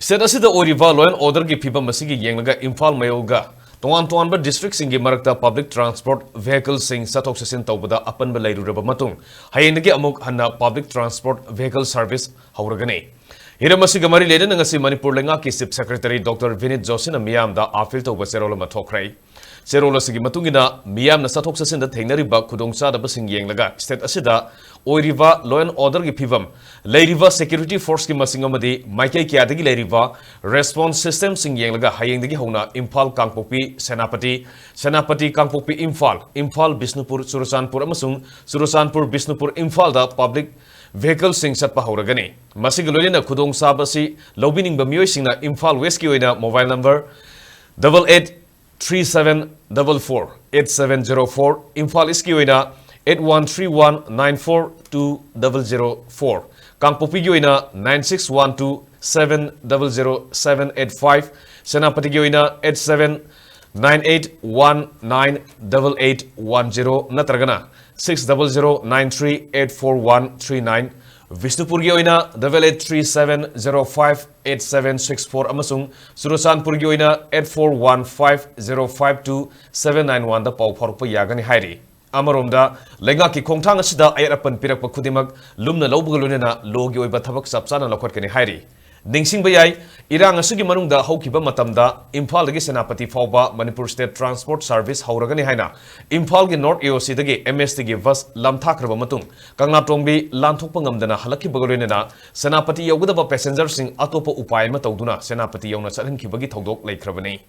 State asida oriva law and order ki phiba masigi yenglaga Imphal mayoga Toan district singi marakta public transport vehicles sing satok sasin tawbada apanba lairuraba matung hayendagi amuk hanna public transport vehicle service hauragane Hiramasi gamari leden ngasi Manipur Leingak-Na Chief Secretary Dr. Vinit Josina miyam da afil tawba serola mathokrai Serola sigi matungina miyam na satok sasin da thengnariba khudongsa da basing yenglaga state asida oiriva law and order ki phibam leiriva security force ki masing amadi maikai kyadagi leiriva response system sing yenglaga hayengdagi hona Imphal Kangpokpi Senapati Kangpokpi Imphal Bisnupur Surasanpur amasung Surasanpur Bisnupur Imphal da public vehicle sing satpa hauragani masig loilina khudong sabasi lobining ba miyoi singna Imphal West ki oina mobile number 8837448704 Imphal East ki oina 8131942004 Kangpokpi ki oina 9612700785 Senapati ki oina 8798198810 natragana 6009384139 Vishnupur ki oina 8837058764 amasung Surasanpur ki oina 8415052791 da pau phorpa yagani hairi Amaromda Leingak ki khongthang asida ayarapan pirakpa khudimak lumna lobugulunena logi oiba thabak sapsana lokhotkani hairi Ningsing bayai irang asugi manungda haukiba matamda Imphal dagi Senapati fauba Manipur State Transport Service hauragani haina Imphal gi North AOC dagi MS dagi bus lamthakraba matung Kangna tongbi lanthokpa ngamdana halaki bagaloinena Senapati yogudaba passenger sing atopa upay ma tawduna Senapati yawna chalhankibagi thodok laikhrabani